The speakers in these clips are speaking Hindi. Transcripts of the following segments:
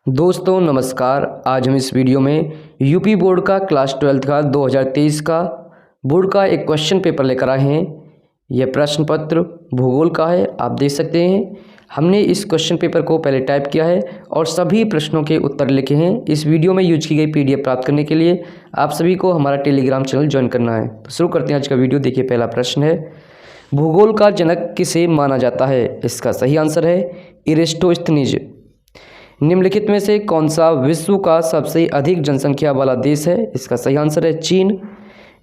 दोस्तों नमस्कार। आज हम इस वीडियो में यूपी बोर्ड का क्लास 12 का 2023 का बोर्ड का एक क्वेश्चन पेपर लेकर आए हैं। यह प्रश्न पत्र भूगोल का है, आप देख सकते हैं। हमने इस क्वेश्चन पेपर को पहले टाइप किया है और सभी प्रश्नों के उत्तर लिखे हैं। इस वीडियो में यूज की गई पीडीएफ प्राप्त करने के लिए आप सभी को हमारा टेलीग्राम चैनल ज्वाइन करना है। तो शुरू करते हैं आज का वीडियो। देखिए, पहला प्रश्न है, भूगोल का जनक किसे माना जाता है? इसका सही आंसर है इरेस्टोस्थनीज। निम्नलिखित में से कौन सा विश्व का सबसे अधिक जनसंख्या वाला देश है? इसका सही आंसर है चीन।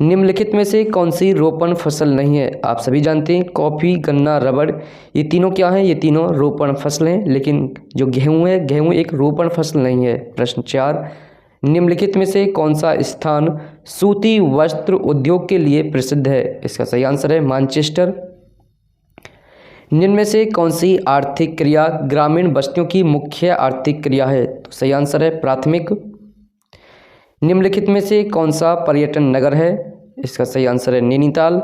निम्नलिखित में से कौन सी रोपण फसल नहीं है? आप सभी जानते हैं कॉफ़ी, गन्ना, रबड़, ये तीनों क्या हैं? ये तीनों रोपण फसल हैं, लेकिन जो गेहूँ है, गेहूँ एक रोपण फसल नहीं है। प्रश्न 4, निम्नलिखित में से कौन सा स्थान सूती वस्त्र उद्योग के लिए प्रसिद्ध है? इसका सही आंसर है मैनचेस्टर। निम्न में से कौन सी आर्थिक क्रिया ग्रामीण बस्तियों की मुख्य आर्थिक क्रिया है? तो सही आंसर है प्राथमिक। निम्नलिखित में से कौन सा पर्यटन नगर है? इसका सही आंसर है नैनीताल।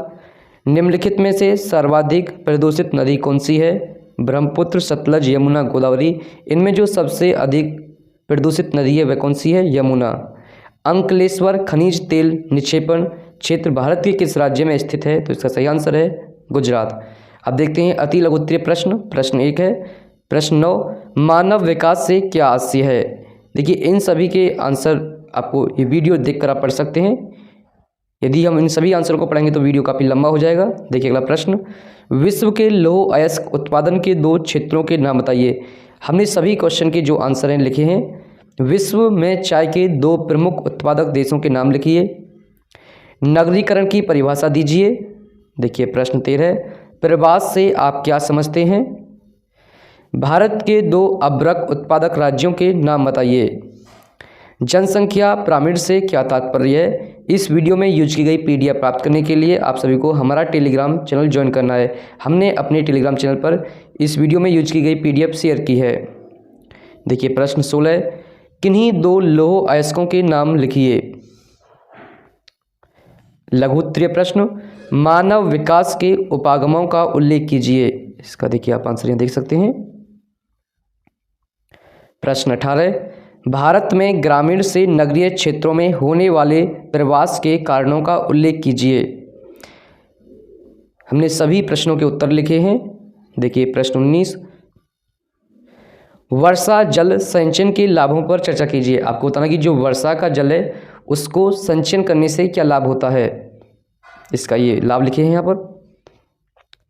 निम्नलिखित में से सर्वाधिक प्रदूषित नदी कौन सी है? ब्रह्मपुत्र, सतलज, यमुना, गोदावरी। इनमें जो सबसे अधिक प्रदूषित नदी है वह कौन सी है? यमुना। अंकलेश्वर खनिज तेल निक्षेपण क्षेत्र भारत के किस राज्य में स्थित है? तो इसका सही आंसर है गुजरात। अब देखते हैं अति लघु उत्तरीय प्रश्न। प्रश्न 1 है, प्रश्न 9, मानव विकास से क्या आशय है? देखिए, इन सभी के आंसर आपको ये वीडियो देखकर आप पढ़ सकते हैं। यदि हम इन सभी आंसर को पढ़ेंगे तो वीडियो काफ़ी लंबा हो जाएगा। देखिए अगला प्रश्न, विश्व के लौह अयस्क उत्पादन के 2 क्षेत्रों के नाम बताइए। हमने सभी क्वेश्चन के जो आंसर हैं लिखे हैं। विश्व में चाय के 2 प्रमुख उत्पादक देशों के नाम लिखिए। नगरीकरण की परिभाषा दीजिए। देखिए प्रश्न 13, प्रवास से आप क्या समझते हैं? भारत के 2 अभ्रक उत्पादक राज्यों के नाम बताइए। जनसंख्या पिरामिड से क्या तात्पर्य है? इस वीडियो में यूज की गई पीडीएफ प्राप्त करने के लिए आप सभी को हमारा टेलीग्राम चैनल ज्वाइन करना है। हमने अपने टेलीग्राम चैनल पर इस वीडियो में यूज की गई पीडीएफ शेयर की है। देखिए प्रश्न 16, किन्हीं 2 लौह अयस्कों के नाम लिखिए। लघु उत्तरीय प्रश्न, मानव विकास के उपागमों का उल्लेख कीजिए। इसका देखिए आप आंसर यहाँ देख सकते हैं। प्रश्न 18, भारत में ग्रामीण से नगरीय क्षेत्रों में होने वाले प्रवास के कारणों का उल्लेख कीजिए। हमने सभी प्रश्नों के उत्तर लिखे हैं। देखिए प्रश्न 19, वर्षा जल संचयन के लाभों पर चर्चा कीजिए। आपको बताना कि जो वर्षा का जल है उसको संचयन करने से क्या लाभ होता है, इसका ये लाभ लिखे हैं यहाँ पर।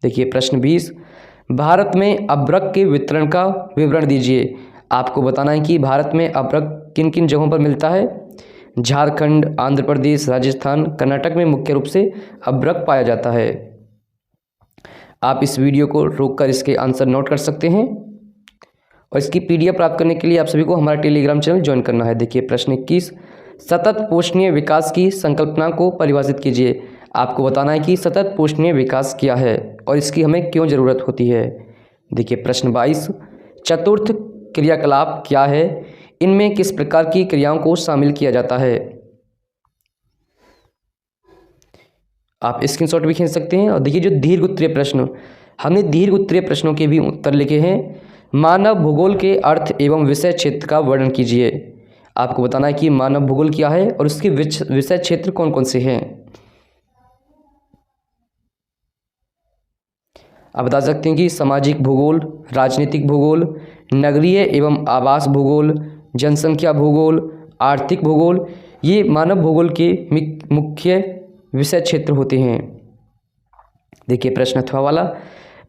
देखिए प्रश्न 20, भारत में अभ्रक के वितरण का विवरण दीजिए। आपको बताना है कि भारत में अभ्रक किन किन जगहों पर मिलता है। झारखंड, आंध्र प्रदेश, राजस्थान, कर्नाटक में मुख्य रूप से अभ्रक पाया जाता है। आप इस वीडियो को रोककर इसके आंसर नोट कर सकते हैं और इसकी पीडीएफ प्राप्त करने के लिए आप सभी को हमारा टेलीग्राम चैनल ज्वाइन करना है। देखिए प्रश्न 21, सतत पोषणीय विकास की संकल्पना को परिभाषित कीजिए। आपको बताना है कि सतत पोषणीय विकास क्या है और इसकी हमें क्यों ज़रूरत होती है। देखिए प्रश्न 22, चतुर्थ क्रियाकलाप क्या है? इनमें किस प्रकार की क्रियाओं को शामिल किया जाता है? आप स्क्रीनशॉट भी खींच सकते हैं। और देखिए जो दीर्घ उत्तरीय प्रश्न, हमने दीर्घ उत्तरीय प्रश्नों के भी उत्तर लिखे हैं। मानव भूगोल के अर्थ एवं विषय क्षेत्र का वर्णन कीजिए। आपको बताना है कि मानव भूगोल क्या है और उसके विषय क्षेत्र कौन कौन से हैं। आप बता सकते हैं कि सामाजिक भूगोल, राजनीतिक भूगोल, नगरीय एवं आवास भूगोल, जनसंख्या भूगोल, आर्थिक भूगोल, ये मानव भूगोल के मुख्य विषय क्षेत्र होते हैं। देखिए प्रश्न अथवा वाला,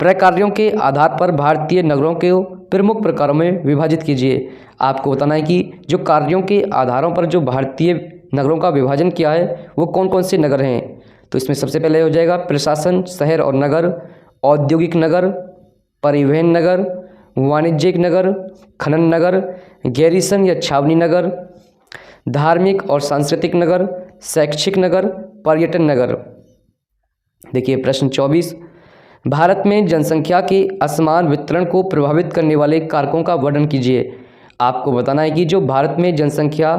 प्रकार्यों के आधार पर भारतीय नगरों के प्रमुख प्रकारों में विभाजित कीजिए। आपको बताना है कि जो कार्यों के आधारों पर जो भारतीय नगरों का विभाजन किया है वो कौन कौन से नगर हैं। तो इसमें सबसे पहले हो जाएगा प्रशासन, शहर और नगर, औद्योगिक नगर, परिवहन नगर, वाणिज्यिक नगर, खनन नगर, गैरिसन या छावनी नगर, धार्मिक और सांस्कृतिक नगर, शैक्षिक नगर, पर्यटन नगर। देखिए प्रश्न 24, भारत में जनसंख्या के असमान वितरण को प्रभावित करने वाले कारकों का वर्णन कीजिए। आपको बताना है कि जो भारत में जनसंख्या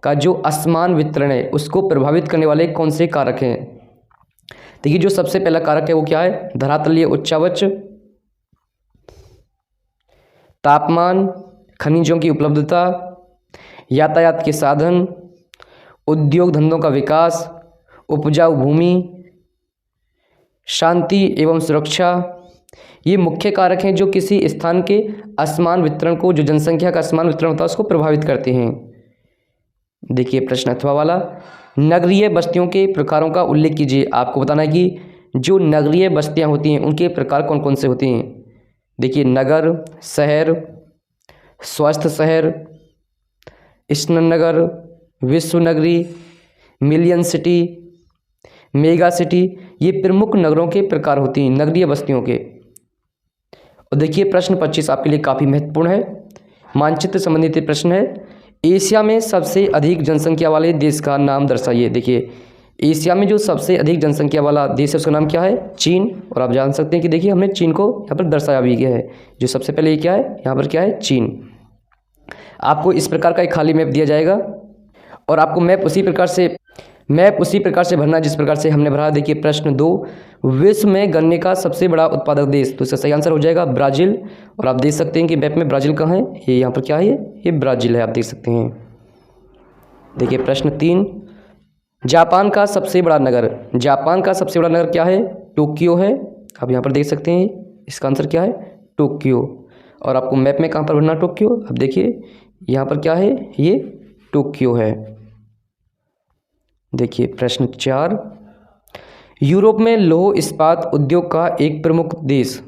का जो असमान वितरण है उसको प्रभावित करने वाले कौन से कारक हैं। देखिए जो सबसे पहला कारक है वो क्या है? धरातलीय उच्चावच, तापमान, खनिजों की उपलब्धता, यातायात के साधन, उद्योग धंधों का विकास, उपजाऊ भूमि, शांति एवं सुरक्षा। ये मुख्य कारक हैं जो किसी स्थान के असमान वितरण को, जो जनसंख्या का असमान वितरण होता है उसको प्रभावित करते हैं। देखिए प्रश्न अथवा वाला, नगरीय बस्तियों के प्रकारों का उल्लेख कीजिए। आपको बताना है कि जो नगरीय बस्तियां होती हैं उनके प्रकार कौन कौन से होते हैं। देखिए नगर, शहर, स्वस्थ शहर, स्नान नगर, विश्व नगरी, मिलियन सिटी, मेगा सिटी, ये प्रमुख नगरों के प्रकार होती हैं नगरीय बस्तियों के। और देखिए प्रश्न 25 आपके लिए काफ़ी महत्वपूर्ण है, मानचित्र संबंधित प्रश्न है। एशिया में सबसे अधिक जनसंख्या वाले देश का नाम दर्शाइए। देखिए एशिया में जो सबसे अधिक जनसंख्या वाला देश है उसका नाम क्या है, चीन। और आप जान सकते हैं कि देखिए हमने चीन को यहाँ पर दर्शाया भी गया है, जो सबसे पहले ये क्या है, यहाँ पर क्या है, चीन। आपको इस प्रकार का एक खाली मैप दिया जाएगा और आपको मैप उसी प्रकार से भरना जिस प्रकार से हमने भरा। देखिए प्रश्न 2, विश्व में गन्ने का सबसे बड़ा उत्पादक देश, तो इसका सही आंसर हो जाएगा ब्राज़ील। और आप देख सकते हैं कि मैप में ब्राज़ील कहाँ है, ये यहाँ पर क्या है, ये ब्राज़ील है, आप देख सकते हैं। देखिए प्रश्न 3, जापान का सबसे बड़ा नगर, जापान का सबसे बड़ा नगर क्या है, टोक्यो है। आप यहाँ पर देख सकते हैं इसका आंसर क्या है, टोक्यो। और आपको मैप में कहाँ पर भरना टोक्यो, अब देखिए यहाँ पर क्या है, ये टोक्यो है। देखिए प्रश्न 4, यूरोप में लौह इस्पात उद्योग का एक प्रमुख देश,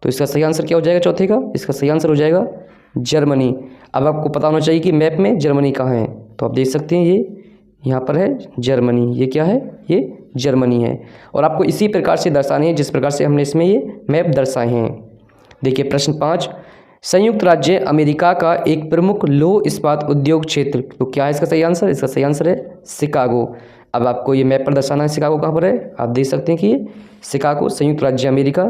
तो इसका सही आंसर क्या हो जाएगा चौथे का, इसका सही आंसर हो जाएगा जर्मनी। अब आपको पता होना चाहिए कि मैप में जर्मनी कहाँ है, तो आप देख सकते हैं ये यहाँ पर है जर्मनी, ये क्या है, ये जर्मनी है। और आपको इसी प्रकार से दर्शाने हैं जिस प्रकार से हमने इसमें ये मैप दर्शाए हैं। देखिए प्रश्न 5, संयुक्त राज्य अमेरिका का एक प्रमुख लौह इस्पात उद्योग क्षेत्र, तो क्या है इसका सही आंसर, इसका सही आंसर है शिकागो। अब आपको ये मैप पर दर्शाना है शिकागो कहाँ पर है, आप देख सकते हैं कि ये शिकागो संयुक्त राज्य अमेरिका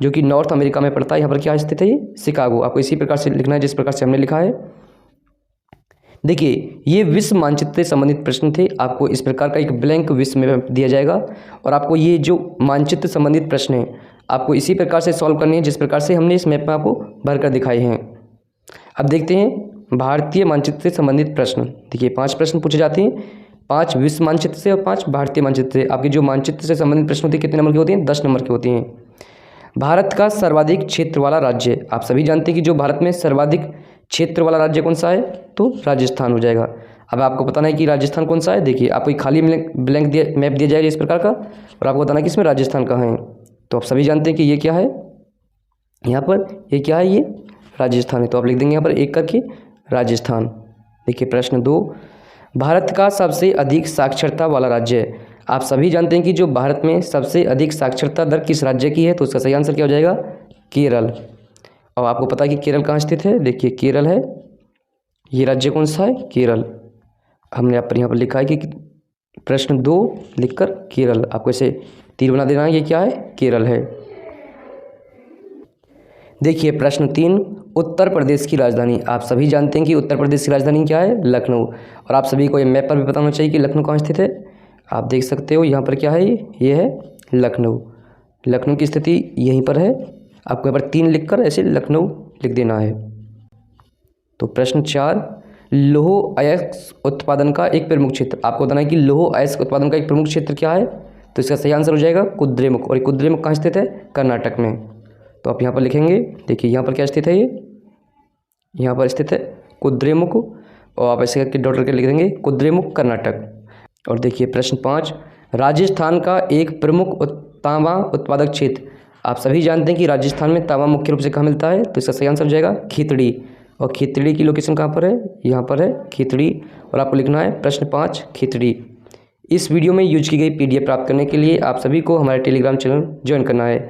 जो कि नॉर्थ अमेरिका में पड़ता है, यहाँ पर क्या स्थित है, ये शिकागो। आपको इसी प्रकार से लिखना है जिस प्रकार से हमने लिखा है। देखिए ये विश्व मानचित्र से संबंधित प्रश्न थे, आपको इस प्रकार का एक ब्लैंक विश्व मैप दिया जाएगा और आपको ये जो मानचित्र संबंधित प्रश्न हैं आपको इसी प्रकार से सॉल्व करनी है जिस प्रकार से हमने इस मैप में आपको भरकर दिखाए हैं। अब देखते हैं भारतीय मानचित्र से संबंधित प्रश्न। देखिए 5 प्रश्न पूछे जाते हैं, 5 विश्व मानचित्र से और 5 भारतीय मानचित्र से। आपके जो मानचित्र से संबंधित प्रश्न होते हैं कितने नंबर के होते हैं, 10 नंबर के होते हैं। भारत का सर्वाधिक क्षेत्र वाला राज्य, आप सभी जानते हैं कि जो भारत में सर्वाधिक क्षेत्र वाला राज्य कौन सा है, तो राजस्थान हो जाएगा। अब आपको बताना है कि राजस्थान कौन सा है। देखिए आपको एक खाली ब्लैंक मैप दिया जाएगा इस प्रकार का और आपको बताना है कि इसमें राजस्थान कहाँ है। तो आप सभी जानते हैं कि ये क्या है, यहाँ पर ये क्या है, ये राजस्थान है। तो आप लिख देंगे यहाँ पर एक करके राजस्थान। देखिए प्रश्न 2, भारत का सबसे अधिक साक्षरता वाला राज्य, आप सभी जानते हैं कि जो भारत में सबसे अधिक साक्षरता दर किस राज्य की है, तो उसका सही आंसर क्या हो जाएगा, केरल। और आपको पता है कि केरल कहाँ स्थित है, देखिए केरल है, ये राज्य कौन सा है, केरल। हमने यहाँ पर लिखा है कि प्रश्न 2 लिखकर केरल, आपको ऐसे तीर बना देना है, ये क्या है, केरल है। देखिए प्रश्न 3, उत्तर प्रदेश की राजधानी, आप सभी जानते हैं कि उत्तर प्रदेश की राजधानी क्या है, लखनऊ। और आप सभी को ये मैप पर भी पता होना चाहिए कि लखनऊ कहाँ स्थित है। आप देख सकते हो यहाँ पर क्या है, ये है लखनऊ। लखनऊ की स्थिति यहीं पर है, आपको यहाँ पर 3 लिखकर ऐसे लखनऊ लिख देना है। तो प्रश्न 4, लौह अयस्क उत्पादन का एक प्रमुख क्षेत्र, आपको बताना है कि लौह अयस्क उत्पादन का एक प्रमुख क्षेत्र क्या है, तो इसका सही आंसर हो जाएगा कुद्रेमुख। और ये कुद्रेमुख कहाँ स्थित है, कर्नाटक में। तो आप यहाँ पर लिखेंगे, देखिए यहाँ पर क्या स्थित है, ये यहाँ पर स्थित है कुद्रेमुख, और आप ऐसे करके डॉट करके लिख देंगे कुद्रेमुख कर्नाटक। और देखिए प्रश्न 5, राजस्थान का एक प्रमुख तांबा उत्पादक क्षेत्र, आप सभी जानते हैं कि राजस्थान में तांबा मुख्य रूप से कहाँ मिलता है, तो इसका सही आंसर हो जाएगा खीतड़ी। और खीतड़ी की लोकेशन कहाँ पर है, यहाँ पर है खीतड़ी। और आपको लिखना है प्रश्न 5 खीतड़ी। इस वीडियो में यूज की गई PDF प्राप्त करने के लिए आप सभी को हमारे टेलीग्राम चैनल ज्वाइन करना है।